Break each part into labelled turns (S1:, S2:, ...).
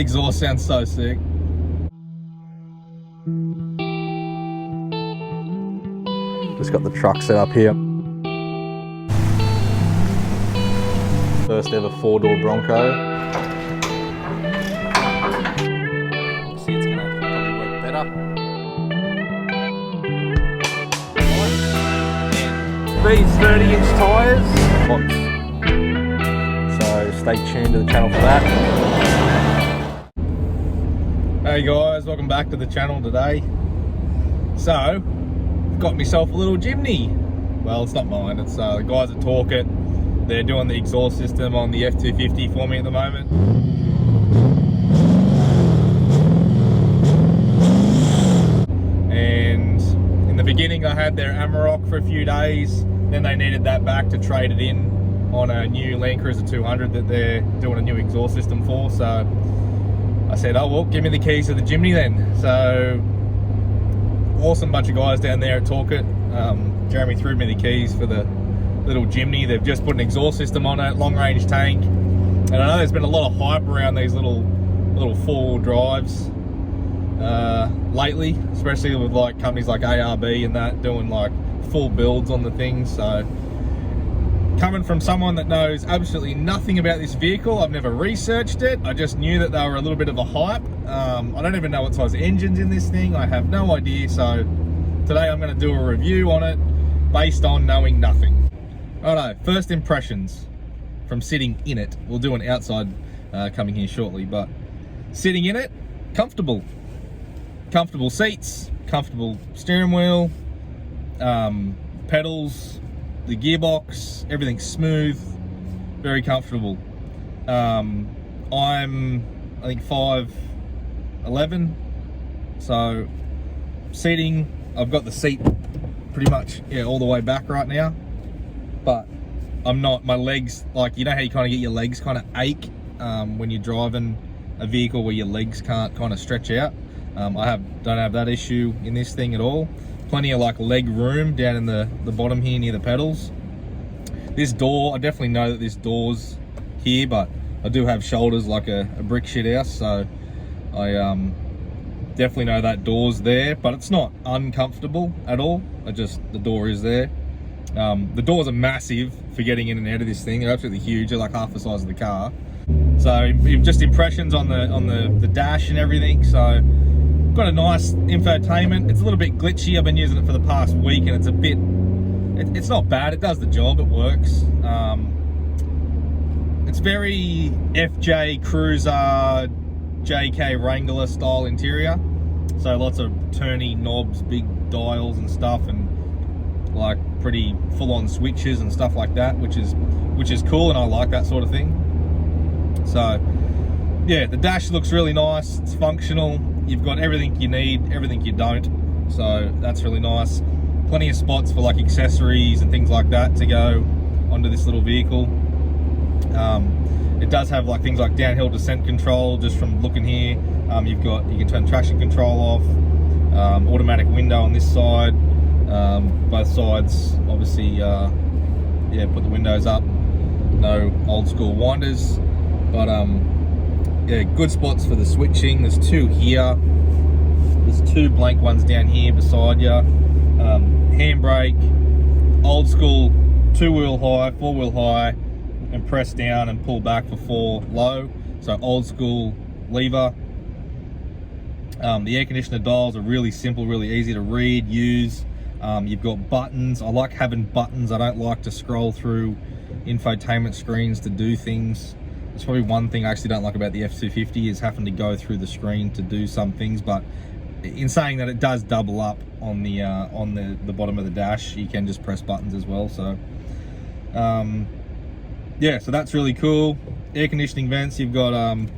S1: exhaust sounds so sick. Just got the truck set up here. First ever 4-door Bronco. See, it's gonna probably work better. These 30-inch tyres. So stay tuned to the channel for that. Hey guys, welcome back to the channel today. So, I've got myself a little Jimny. Well, it's not mine, it's the guys at Torqit. They're doing the exhaust system on the F250 for me at the moment. And in the beginning I had their Amarok for a few days, then they needed that back to trade it in on a new Land Cruiser 200 that they're doing a new exhaust system for. So I said, oh well, give me the keys to the Jimny then. So awesome bunch of guys down there at Torqit. Jeremy threw me the keys for the little Jimny. They've just put an exhaust system on it, long range tank. And I know there's been a lot of hype around these little 4-wheel drives lately, especially with like companies like ARB and that doing like full builds on the thing. So coming from someone that knows absolutely nothing about this vehicle, I've never researched it, I just knew that they were a little bit of a hype. I don't even know what size engine's in this thing, I have no idea. So today I'm going to do a review on it based on knowing nothing. Alright, first impressions from sitting in it. We'll do an outside coming here shortly, but sitting in it, comfortable. Comfortable seats, comfortable steering wheel, pedals, the gearbox, everything's smooth, very comfortable. I'm, I think 5'11", so seating, I've got the seat pretty much all the way back right now. But I'm not, my legs, like, you know how you kind of get your legs kind of ache when you're driving a vehicle where your legs can't kind of stretch out. I don't have that issue in this thing at all. Plenty of like leg room down in the bottom here near the pedals. This door, I definitely know that this door's here, but I do have shoulders like a brick shit house, so I definitely know that door's there, but it's not uncomfortable at all. The door is there. The doors are massive for getting in and out of this thing. They're absolutely huge. They're like half the size of the car. So just impressions on the dash and everything. So got a nice infotainment. It's a little bit glitchy. I've been using it for the past week, and it's a bit. It's not bad. It does the job. It works. It's very FJ Cruiser, JK Wrangler style interior. So lots of turny knobs, big dials and stuff, and like pretty full-on switches and stuff like that, which is cool, and I like that sort of thing. So yeah, the dash looks really nice. It's functional. You've got everything you need, everything you don't, so that's really nice. Plenty of spots for like accessories and things like that to go onto this little vehicle. It does have like things like downhill descent control. Just from looking here, you can turn traction control off, automatic window on this side. Both sides, obviously, put the windows up. No old school winders, but yeah, good spots for the switching. There's two here. There's two blank ones down here beside you. Handbrake, old school 2-wheel high, 4-wheel high, and press down and pull back for 4 low. So old school lever. The air conditioner dials are really simple, really easy to read, use. You've got buttons. I like having buttons. I don't like to scroll through infotainment screens to do things. It's probably one thing I actually don't like about the F250 is having to go through the screen to do some things. But in saying that, it does double up on the bottom of the dash. You can just press buttons as well. So yeah, so that's really cool. Air conditioning vents. You've got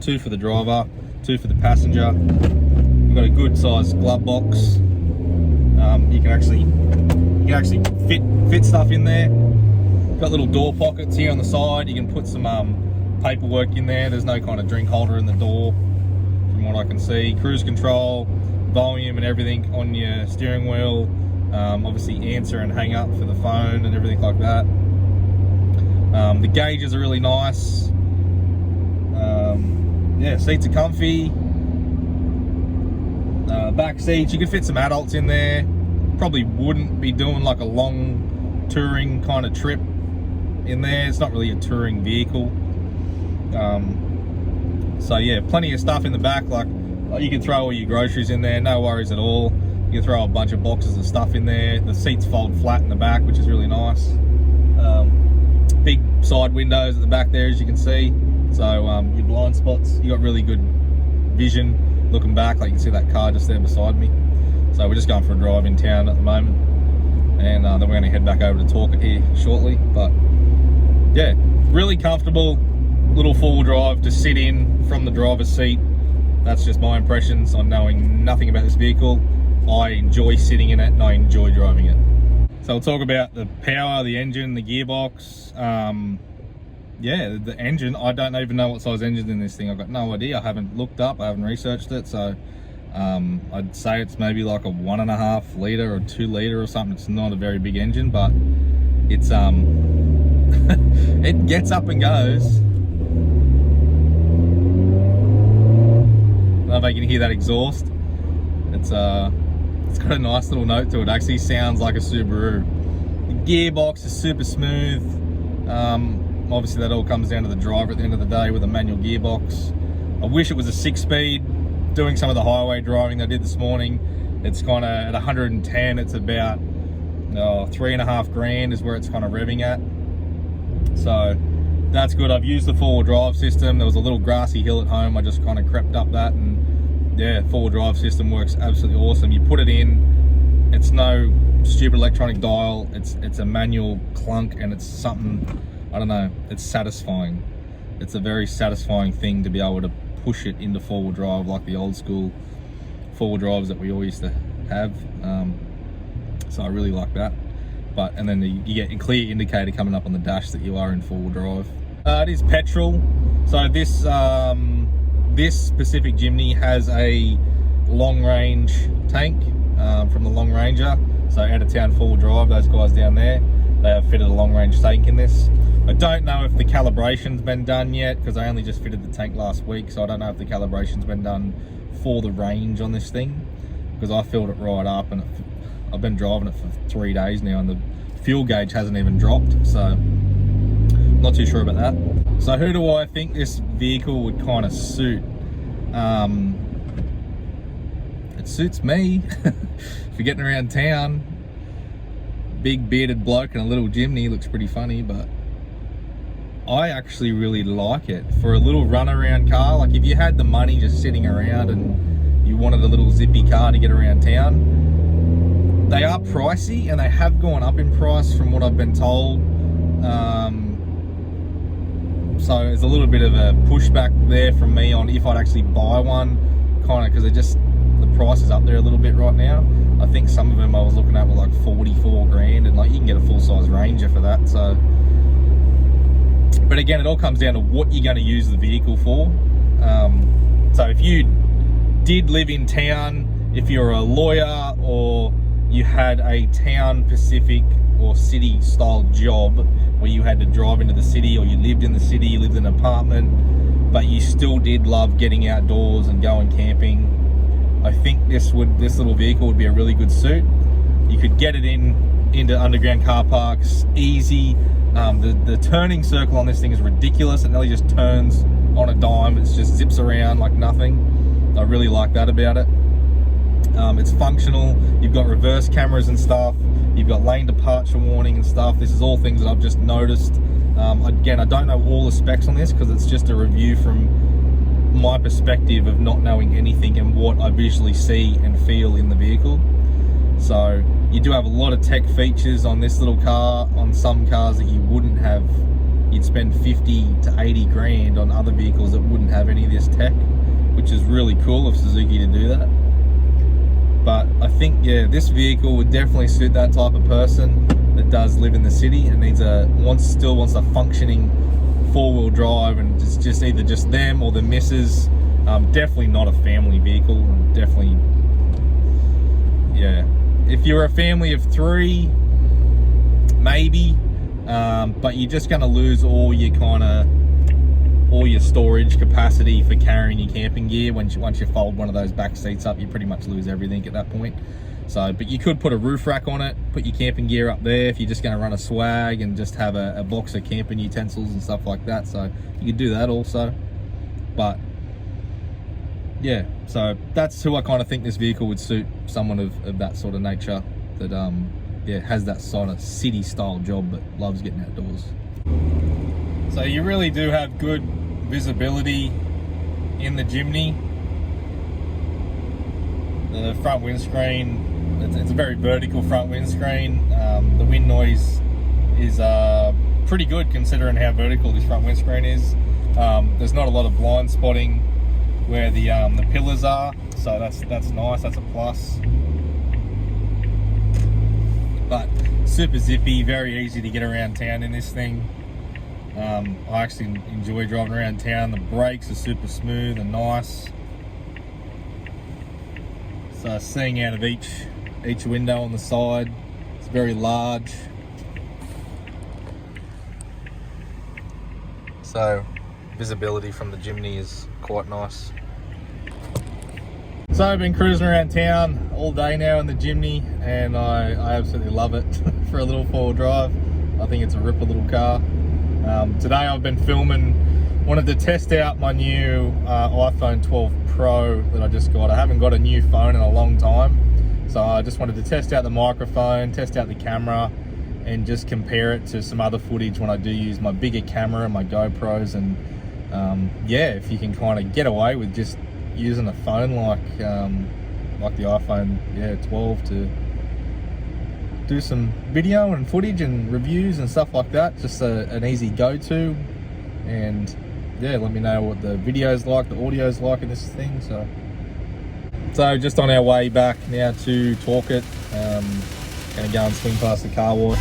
S1: 2 for the driver, 2 for the passenger. You've got a good sized glove box. You can actually fit stuff in there. Got little door pockets here on the side. You can put some paperwork in there. There's no kind of drink holder in the door from what I can see. Cruise control, volume and everything on your steering wheel. Obviously answer and hang up for the phone and everything like that. The gauges are really nice. yeah, seats are comfy. Back seats, you could fit some adults in there. Probably wouldn't be doing like a long touring kind of trip in there. It's not really a touring vehicle. So yeah, plenty of stuff in the back. Like you can throw all your groceries in there, no worries at all. You can throw a bunch of boxes of stuff in there. The seats fold flat in the back, which is really nice. Big side windows at the back there, as you can see. So your blind spots, you got really good vision looking back. Like you can see that car just there beside me. So we're just going for a drive in town at the moment, and then we're going to head back over to Torqit here shortly. But yeah, really comfortable little four-wheel drive to sit in from the driver's seat. That's just my impressions on knowing nothing about this vehicle. I enjoy sitting in it and I enjoy driving it. So we'll talk about the power, the engine, the gearbox. Yeah, the engine, I don't even know what size engine's in this thing. I've got no idea. I haven't looked up, I haven't researched it. So I'd say it's maybe like a 1.5 litre or 2 litre or something. It's not a very big engine, but it's it gets up and goes. I don't know if you can hear that exhaust. It's got a nice little note to it. It actually sounds like a Subaru. The gearbox is super smooth. Obviously that all comes down to the driver at the end of the day with a manual gearbox. I wish it was a 6-speed. Doing some of the highway driving I did this morning, it's kind of at 110, it's about 3.5 grand is where it's kind of revving at. So that's good. I've used the four-wheel drive system. There was a little grassy hill at home. I just kind of crept up that, and yeah, four-wheel drive system works absolutely awesome. You put it in, it's no stupid electronic dial. It's a manual clunk, and it's something, I don't know, it's satisfying. It's a very satisfying thing to be able to push it into four-wheel drive like the old school four-wheel drives that we all used to have. So I really like that. But and then you get a clear indicator coming up on the dash that you are in four-wheel drive. It is petrol. So this this specific Jimny has a long-range tank from the Long Ranger. So out of town four-wheel drive, those guys down there, they have fitted a long-range tank in this. I don't know if the calibration's been done yet, because I only just fitted the tank last week, so I don't know if the calibration's been done for the range on this thing, because I filled it right up, and I've been driving it for 3 days now, and the fuel gauge hasn't even dropped, so not too sure about that. So who do I think this vehicle would kind of suit? It suits me. If you're getting around town, big bearded bloke and a little Jimny looks pretty funny, but I actually really like it for a little runaround car. Like if you had the money just sitting around and you wanted a little zippy car to get around town, they are pricey and they have gone up in price from what I've been told. So there's a little bit of a pushback there from me on if I'd actually buy one, kind of, because the price is up there a little bit right now. I think some of them I was looking at were like 44 grand, and like you can get a full-size Ranger for that. So, but again, it all comes down to what you're going to use the vehicle for. So if you did live in town, if you're a lawyer or you had a town specific or city style job where you had to drive into the city, or you lived in the city, you lived in an apartment, but you still did love getting outdoors and going camping, I think this little vehicle would be a really good suit. You could get it into underground car parks easy. The turning circle on this thing is ridiculous. It nearly just turns on a dime. It just zips around like nothing. I really like that about it. It's functional. You've got reverse cameras and stuff. You've got lane departure warning and stuff. This is all things that I've just noticed. Again, I don't know all the specs on this because it's just a review from my perspective of not knowing anything and what I visually see and feel in the vehicle. So you do have a lot of tech features on this little car. On some cars that you wouldn't have, you'd spend 50 to 80 grand on other vehicles that wouldn't have any of this tech, which is really cool of Suzuki to do that. But I think, yeah, this vehicle would definitely suit that type of person that does live in the city and still wants a functioning four-wheel drive, and it's just either just them or the missus. Definitely not a family vehicle. Definitely, yeah. If you're a family of 3, maybe, but you're just going to lose all your kind of all your storage capacity for carrying your camping gear. Once you fold one of those back seats up, you pretty much lose everything at that point. So, but you could put a roof rack on it, put your camping gear up there if you're just going to run a swag and just have a box of camping utensils and stuff like that. So you could do that also. But yeah, so that's who I kind of think this vehicle would suit, someone of that sort of nature that yeah, has that sort of city style job but loves getting outdoors. So you really do have good visibility in the Jimny. The front windscreen, it's a very vertical front windscreen. The wind noise is pretty good considering how vertical this front windscreen is. There's not a lot of blind spotting where the pillars are, so that's nice, that's a plus. But super zippy, very easy to get around town in this thing. I actually enjoy driving around town. The brakes are super smooth and nice. So seeing out of each window on the side, it's very large. So visibility from the Jimny is quite nice. So I've been cruising around town all day now in the Jimny, and I absolutely love it for a little four-wheel drive. I think it's a ripper little car. Today I've been filming, wanted to test out my new iPhone 12 Pro that I just got. I haven't got a new phone in a long time, so I just wanted to test out the microphone, test out the camera, and just compare it to some other footage when I do use my bigger camera and my GoPros. And yeah, if you can kind of get away with just using a phone like the iPhone 12 to do some video and footage and reviews and stuff like that, just an easy go-to. And yeah, let me know what the video's like, the audio's like in this thing. So just on our way back now to Torqit, gonna go and swing past the car wash.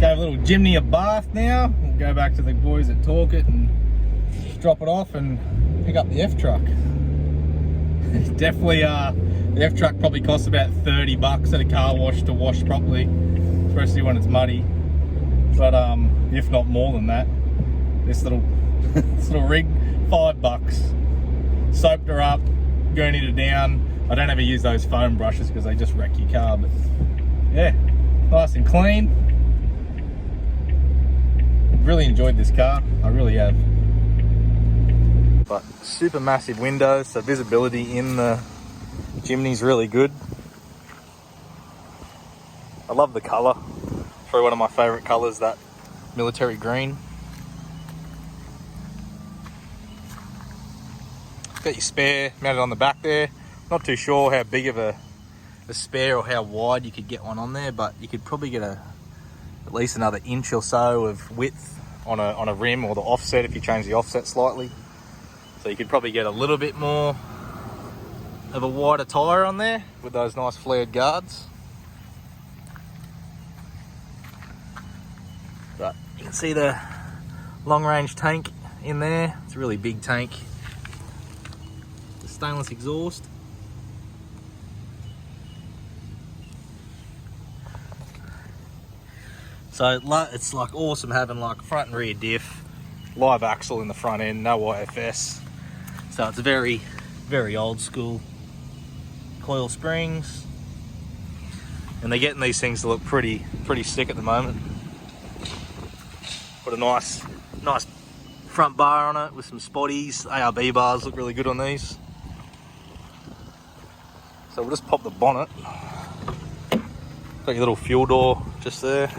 S1: Gave a little Jimny a bath now. We'll go back to the boys at Torqit and drop it off and pick up the F-Truck. Definitely, the F-Truck probably costs about 30 bucks at a car wash to wash properly, especially when it's muddy. But if not more than that, this little rig, 5 bucks. Soaped her up, gurneyed her down. I don't ever use those foam brushes because they just wreck your car, but yeah, nice and clean. Really enjoyed this car, I really have. But super massive windows, so visibility in the Jimny's really good. I love the colour, probably one of my favourite colours, that military green. Got your spare mounted on the back there. Not too sure how big of a spare or how wide you could get one on there, but you could probably get at least another inch or so of width on a rim, or the offset if you change the offset slightly. So you could probably get a little bit more of a wider tyre on there with those nice flared guards. But you can see the long range tank in there. It's a really big tank. The stainless exhaust. So it's like awesome having like front and rear diff, live axle in the front end, no IFS. So it's very, very old school. Coil springs. And they're getting these things to look pretty sick at the moment. Put a nice front bar on it with some spotties. ARB bars look really good on these. So we'll just pop the bonnet. Got your little fuel door just there.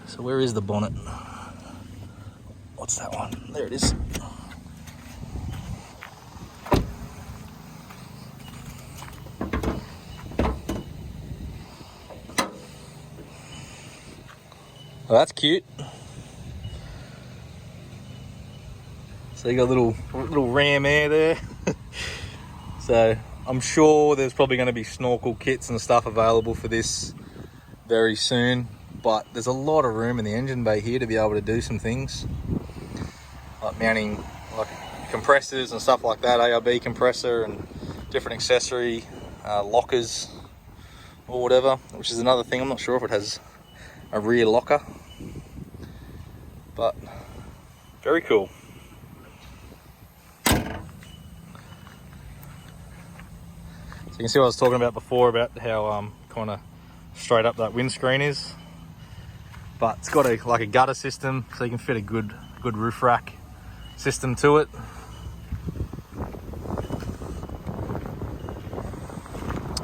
S1: So where is the bonnet? What's that one? There it is. Well, that's cute. So you got a little ram air there. So I'm sure there's probably going to be snorkel kits and stuff available for this very soon, but there's a lot of room in the engine bay here to be able to do some things like mounting like compressors and stuff like that, ARB compressor and different accessory lockers or whatever, which is another thing. I'm not sure if it has a rear locker, but very cool. So you can see what I was talking about before about how kind of straight up that windscreen is, but it's got like a gutter system, so you can fit a good roof rack system to it.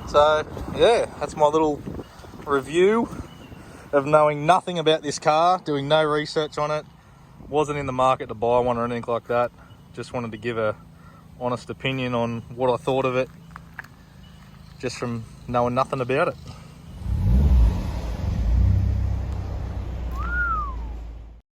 S1: So yeah, that's my little review of knowing nothing about this car, doing no research on it, wasn't in the market to buy one or anything like that. Just wanted to give a honest opinion on what I thought of it, just from knowing nothing about it.